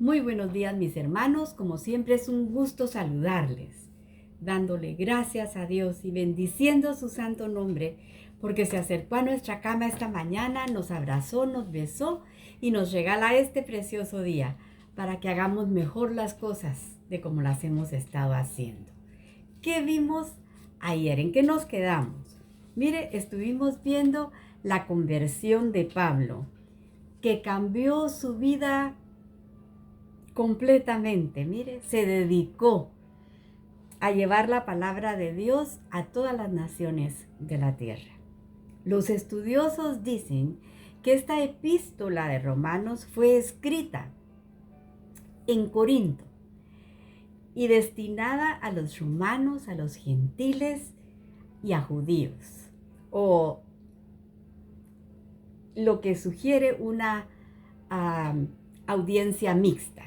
Muy buenos días, mis hermanos. Como siempre es un gusto saludarles, dándole gracias a Dios y bendiciendo su santo nombre, porque se acercó a nuestra cama esta mañana, nos abrazó, nos besó y nos regala este precioso día para que hagamos mejor las cosas de como las hemos estado haciendo. ¿Qué vimos ayer? ¿En qué nos quedamos? Mire, estuvimos viendo la conversión de Pablo, que cambió su vida completamente. Mire, se dedicó a llevar la palabra de Dios a todas las naciones de la tierra. Los estudiosos dicen que esta epístola de Romanos fue escrita en Corinto y destinada a los romanos, a los gentiles y a judíos, o lo que sugiere una audiencia mixta.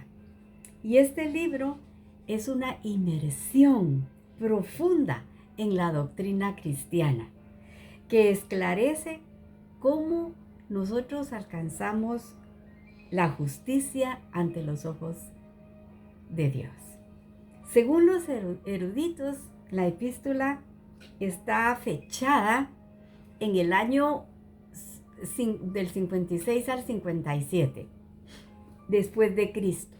Y este libro es una inmersión profunda en la doctrina cristiana, que esclarece cómo nosotros alcanzamos la justicia ante los ojos de Dios. Según los eruditos, la epístola está fechada en el año del 56 al 57 después de Cristo.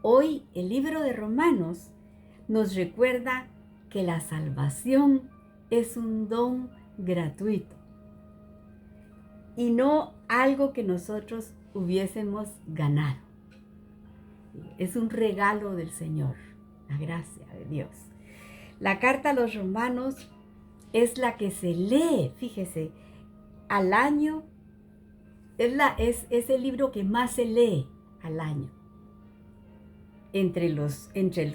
Hoy el libro de Romanos nos recuerda que la salvación es un don gratuito y no algo que nosotros hubiésemos ganado. Es un regalo del Señor, la gracia de Dios. La carta a los Romanos es la que se lee, fíjese, al año. Es el libro que más se lee al año entre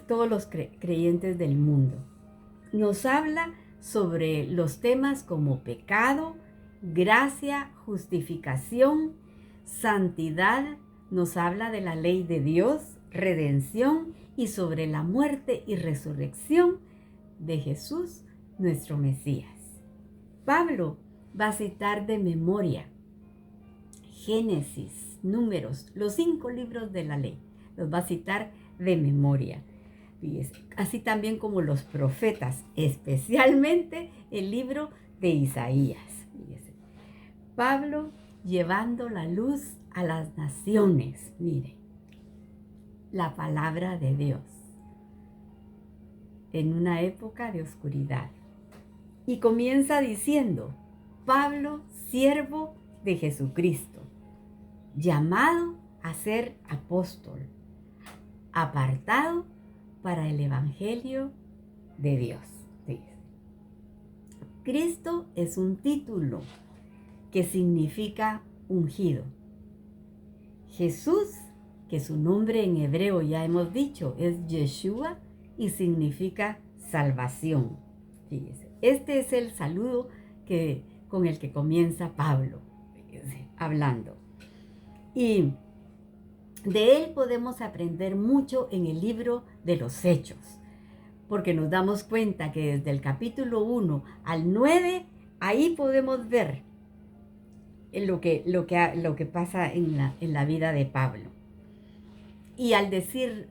todos los creyentes del mundo. Nos habla sobre los temas como pecado, gracia, justificación, santidad. Nos habla de la ley de Dios, redención y sobre la muerte y resurrección de Jesús, nuestro Mesías. Pablo va a citar de memoria Génesis, Números, los 5 libros de la ley. Los va a citar de memoria. Así también como los profetas, especialmente el libro de Isaías. Pablo llevando la luz a las naciones. Mire, la palabra de Dios en una época de oscuridad. Y comienza diciendo: Pablo, siervo de Jesucristo, llamado a ser apóstol, apartado para el evangelio de Dios. Cristo es un título que significa ungido. Jesús, que su nombre en hebreo ya hemos dicho es Yeshua y significa salvación. Fíjese, este es el saludo con el que comienza Pablo, hablando. Y de él podemos aprender mucho en el libro de los Hechos, porque nos damos cuenta que desde el capítulo 1 al 9, ahí podemos ver lo que pasa en la vida de Pablo. Y al decir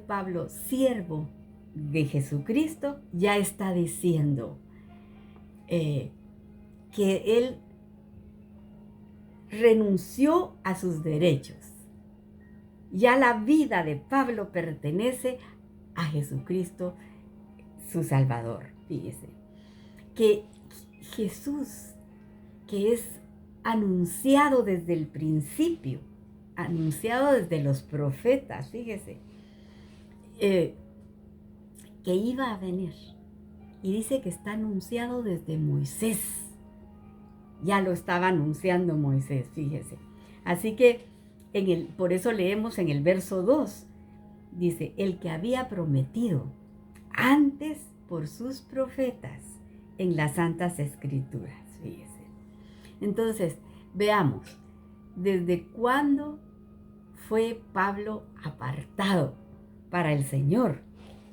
Pablo, siervo de Jesucristo, ya está diciendo que él renunció a sus derechos. Ya la vida de Pablo pertenece a Jesucristo, su Salvador. Fíjese, que Jesús, que es anunciado desde el principio, anunciado desde los profetas, fíjese, que iba a venir. Y dice que está anunciado desde Moisés. Ya lo estaba anunciando Moisés, fíjese. Así que por eso leemos en el verso 2, dice, el que había prometido antes por sus profetas en las Santas Escrituras, fíjese. Entonces, veamos, ¿desde cuándo fue Pablo apartado para el Señor?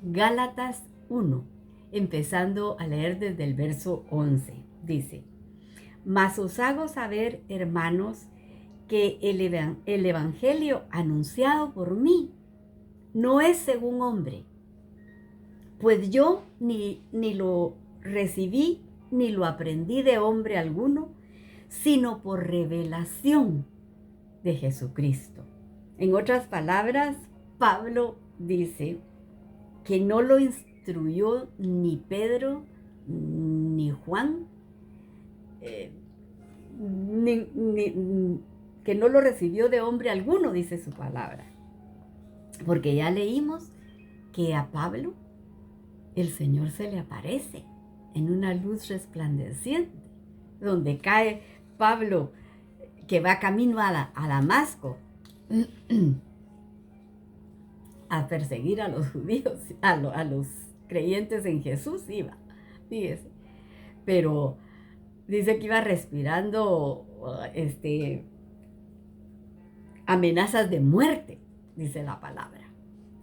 Gálatas 1, empezando a leer desde el verso 11, dice: mas os hago saber, hermanos, que el evangelio anunciado por mí no es según hombre, pues yo ni lo recibí ni lo aprendí de hombre alguno, sino por revelación de Jesucristo. En otras palabras, Pablo dice que no lo instruyó ni Pedro ni Juan, que no lo recibió de hombre alguno, dice su palabra. Porque ya leímos que a Pablo el Señor se le aparece en una luz resplandeciente, donde cae Pablo, que va camino a Damasco a perseguir a los judíos, a los creyentes en Jesús iba, fíjese. Pero dice que iba respirando amenazas de muerte, dice la palabra,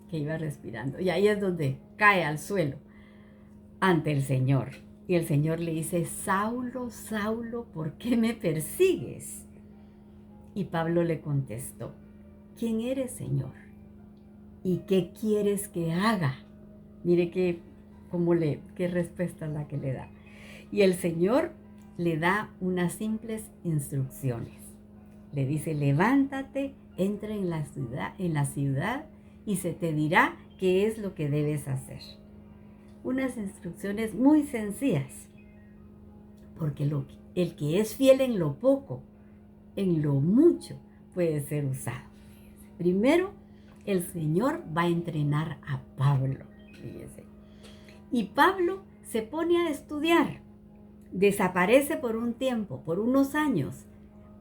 que iba respirando. Y ahí es donde cae al suelo ante el Señor. Y el Señor le dice: Saulo, Saulo, ¿por qué me persigues? Y Pablo le contestó: ¿quién eres, Señor? ¿Y qué quieres que haga? Mire qué respuesta es la que le da. Y el Señor le da unas simples instrucciones. Le dice: levántate, entra en la ciudad y se te dirá qué es lo que debes hacer. Unas instrucciones muy sencillas, porque el que es fiel en lo poco, en lo mucho puede ser usado. Primero, el Señor va a entrenar a Pablo, fíjese. Y Pablo se pone a estudiar. Desaparece por un tiempo, por unos años.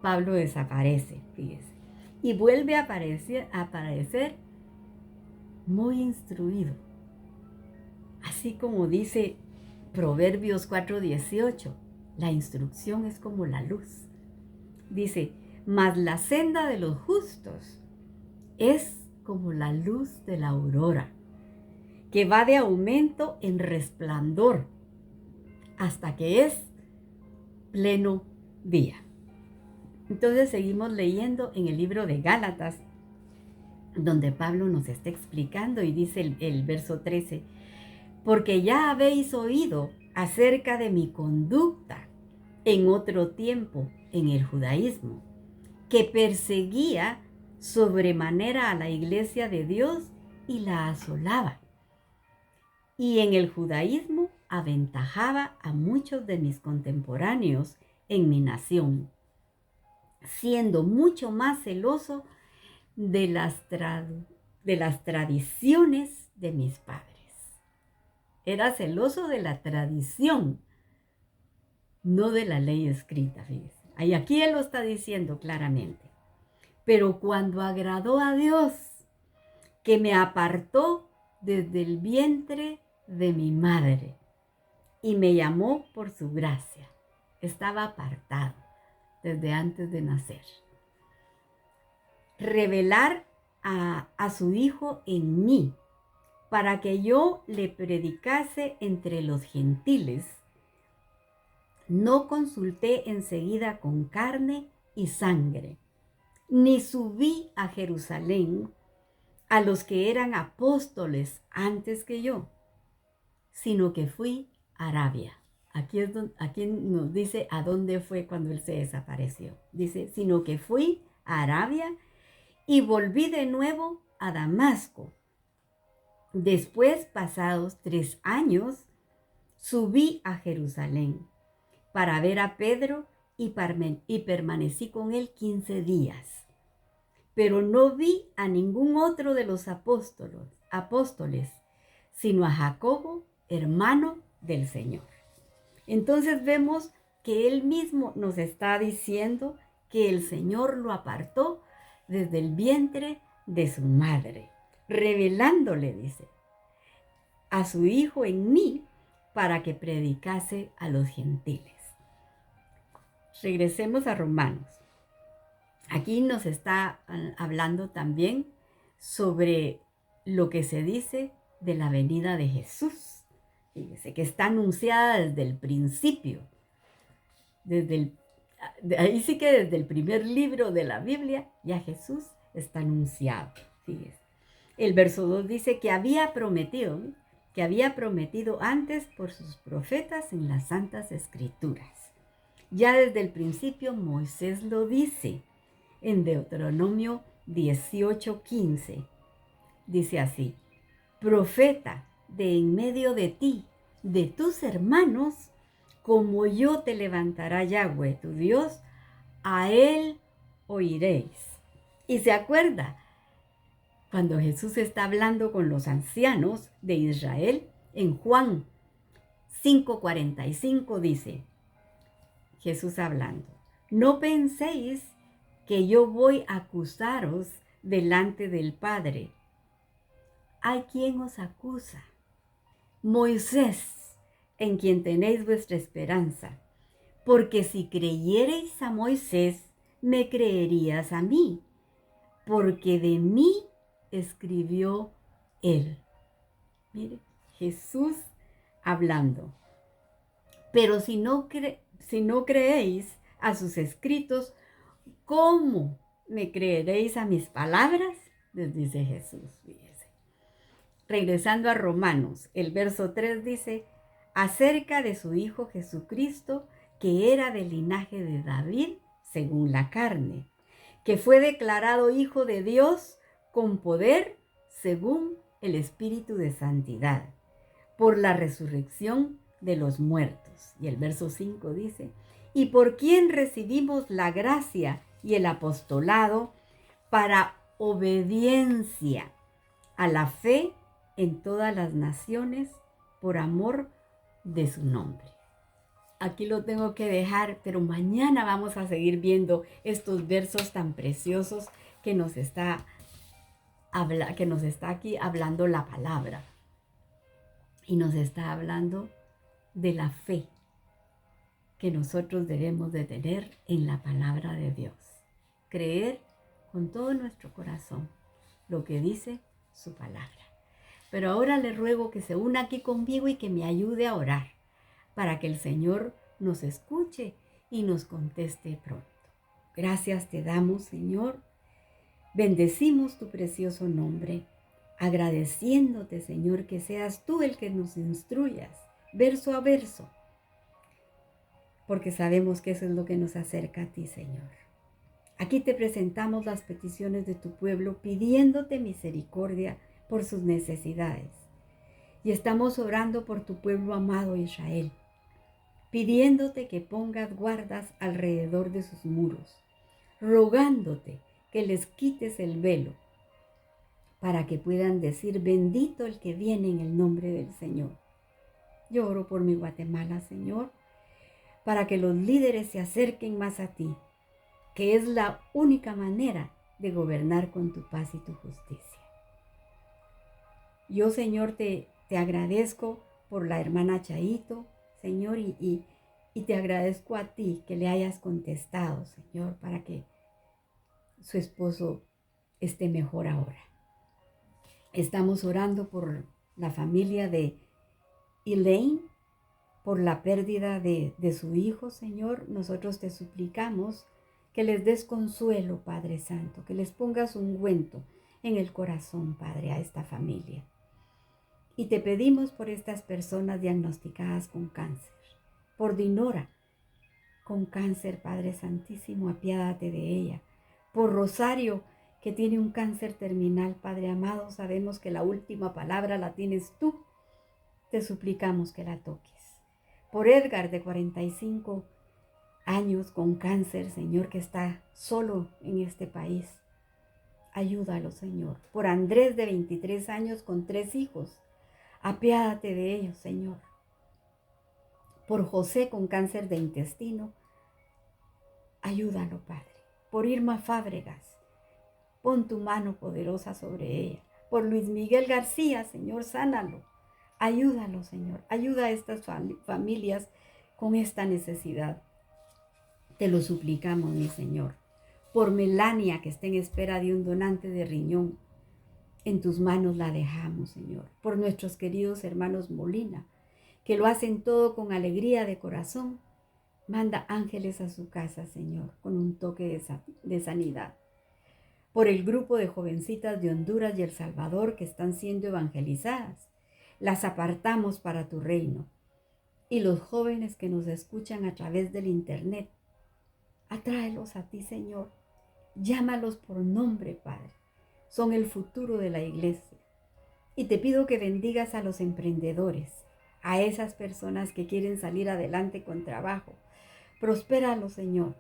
Pablo desaparece, fíjese. Y vuelve a aparecer muy instruido. Así como dice Proverbios 4:18, la instrucción es como la luz. Dice: mas la senda de los justos es como la luz de la aurora, que va de aumento en resplandor hasta que es pleno día. Entonces seguimos leyendo en el libro de Gálatas, donde Pablo nos está explicando y dice el verso 13: porque ya habéis oído acerca de mi conducta en otro tiempo en el judaísmo, que perseguía sobremanera a la iglesia de Dios y la asolaba. Y en el judaísmo aventajaba a muchos de mis contemporáneos en mi nación, siendo mucho más celoso de las tradiciones de mis padres. Era celoso de la tradición, no de la ley escrita, fíjese. Y aquí él lo está diciendo claramente. Pero cuando agradó a Dios, que me apartó desde el vientre de mi madre y me llamó por su gracia. Estaba apartado desde antes de nacer. Revelar a su Hijo en mí, para que yo le predicase entre los gentiles. No consulté enseguida con carne y sangre, ni subí a Jerusalén a los que eran apóstoles antes que yo, sino que fui a Arabia. Aquí nos dice a dónde fue cuando él se desapareció. Dice: sino que fui a Arabia y volví de nuevo a Damasco. Después, pasados 3 años, subí a Jerusalén para ver a Pedro y permanecí con él 15 días. Pero no vi a ningún otro de los apóstoles, sino a Jacobo, hermano del Señor. Entonces vemos que él mismo nos está diciendo que el Señor lo apartó desde el vientre de su madre, revelándole, dice, a su Hijo en mí para que predicase a los gentiles. Regresemos a Romanos. Aquí nos está hablando también sobre lo que se dice de la venida de Jesús. Fíjese que está anunciada desde el principio, desde ahí sí que desde el primer libro de la Biblia ya Jesús está anunciado. Fíjese. El verso 2 dice que había prometido antes por sus profetas en las Santas Escrituras. Ya desde el principio Moisés lo dice en Deuteronomio 18:15. Dice así: profeta de en medio de ti, de tus hermanos, como yo te levantará Yahweh, tu Dios, a él oiréis. Y se acuerda, cuando Jesús está hablando con los ancianos de Israel, en Juan 5:45 dice, Jesús hablando, no penséis que yo voy a acusaros delante del Padre. ¿Hay quien os acusa? Moisés, en quien tenéis vuestra esperanza. Porque si creyereis a Moisés, me creerías a mí, porque de mí escribió él. Mire, Jesús hablando. Pero si no creéis a sus escritos, ¿cómo me creeréis a mis palabras? Les dice Jesús. Fíjese. Regresando a Romanos, el verso 3 dice, acerca de su Hijo Jesucristo, que era del linaje de David, según la carne, que fue declarado Hijo de Dios con poder, según el Espíritu de Santidad, por la resurrección de los muertos. Y el verso 5 dice, y por quien recibimos la gracia y el apostolado para obediencia a la fe en todas las naciones por amor de su nombre. Aquí lo tengo que dejar, pero mañana vamos a seguir viendo estos versos tan preciosos que nos está aquí hablando la palabra. Y nos está hablando de la fe que nosotros debemos de tener en la palabra de Dios. Creer con todo nuestro corazón lo que dice su palabra. Pero ahora le ruego que se una aquí conmigo y que me ayude a orar para que el Señor nos escuche y nos conteste pronto. Gracias te damos, Señor. Bendecimos tu precioso nombre, agradeciéndote, Señor, que seas tú el que nos instruyas, verso a verso, porque sabemos que eso es lo que nos acerca a ti, Señor. Aquí te presentamos las peticiones de tu pueblo, pidiéndote misericordia por sus necesidades. Y estamos orando por tu pueblo amado Israel, pidiéndote que pongas guardas alrededor de sus muros, rogándote que les quites el velo, para que puedan decir, bendito el que viene en el nombre del Señor. Yo oro por mi Guatemala, Señor, para que los líderes se acerquen más a ti, que es la única manera de gobernar con tu paz y tu justicia. Yo, Señor, te agradezco por la hermana Chaito, Señor, y te agradezco a ti que le hayas contestado, Señor, para que su esposo esté mejor ahora. Estamos orando por la familia de Elaine, por la pérdida de su hijo, Señor. Nosotros te suplicamos que les des consuelo, Padre Santo, que les pongas ungüento en el corazón, Padre, a esta familia. Y te pedimos por estas personas diagnosticadas con cáncer, por Dinora, con cáncer, Padre Santísimo, apiádate de ella. Por Rosario, que tiene un cáncer terminal, Padre amado, sabemos que la última palabra la tienes tú. Te suplicamos que la toques. Por Edgar, de 45 años, con cáncer, Señor, que está solo en este país. Ayúdalo, Señor. Por Andrés, de 23 años, con 3 hijos. Apiádate de ellos, Señor. Por José, con cáncer de intestino. Ayúdalo, Padre. Por Irma Fábregas, pon tu mano poderosa sobre ella. Por Luis Miguel García, Señor, sánalo. Ayúdalo, Señor. Ayuda a estas familias con esta necesidad. Te lo suplicamos, mi Señor. Por Melania, que está en espera de un donante de riñón. En tus manos la dejamos, Señor. Por nuestros queridos hermanos Molina, que lo hacen todo con alegría de corazón. Manda ángeles a su casa, Señor, con un toque de sanidad. Por el grupo de jovencitas de Honduras y El Salvador que están siendo evangelizadas, las apartamos para tu reino. Y los jóvenes que nos escuchan a través del internet, atráelos a ti, Señor. Llámalos por nombre, Padre. Son el futuro de la iglesia. Y te pido que bendigas a los emprendedores, a esas personas que quieren salir adelante con trabajo. Prospéralos, Señor.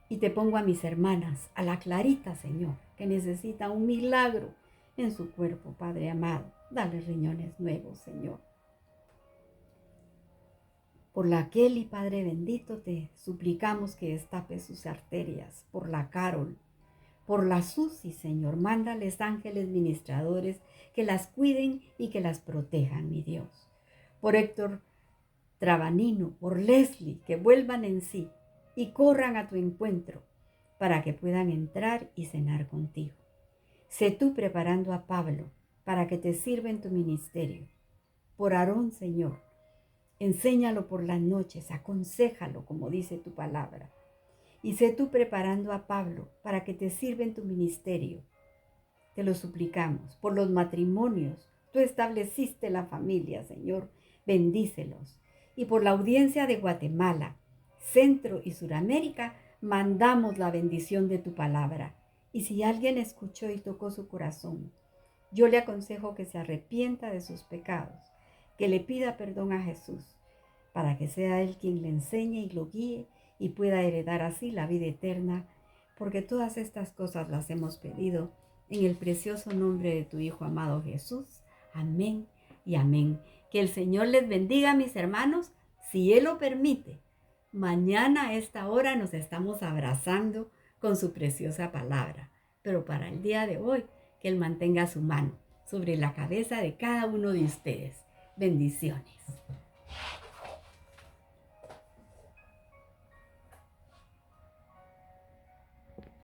Y te pongo a mis hermanas, a la Clarita, Señor, que necesita un milagro en su cuerpo, Padre amado. Dale riñones nuevos, Señor. Por la Kelly, Padre bendito, te suplicamos que destape sus arterias. Por la Carol, por la Susi, Señor, mándales ángeles ministradores que las cuiden y que las protejan, mi Dios. Por Héctor Trabanino, por Leslie, que vuelvan en sí y corran a tu encuentro para que puedan entrar y cenar contigo. Sé tú preparando a Pablo para que te sirva en tu ministerio. Por Aarón, Señor, enséñalo por las noches, aconséjalo como dice tu palabra. Y sé tú preparando a Pablo para que te sirva en tu ministerio. Te lo suplicamos. Por los matrimonios, tú estableciste la familia, Señor, bendícelos. Y por la audiencia de Guatemala, Centro y Suramérica, mandamos la bendición de tu palabra. Y si alguien escuchó y tocó su corazón, yo le aconsejo que se arrepienta de sus pecados, que le pida perdón a Jesús, para que sea Él quien le enseñe y lo guíe y pueda heredar así la vida eterna, porque todas estas cosas las hemos pedido en el precioso nombre de tu Hijo amado Jesús. Amén y amén. Que el Señor les bendiga, mis hermanos, si Él lo permite. Mañana a esta hora nos estamos abrazando con su preciosa palabra. Pero para el día de hoy, que Él mantenga su mano sobre la cabeza de cada uno de ustedes. Bendiciones.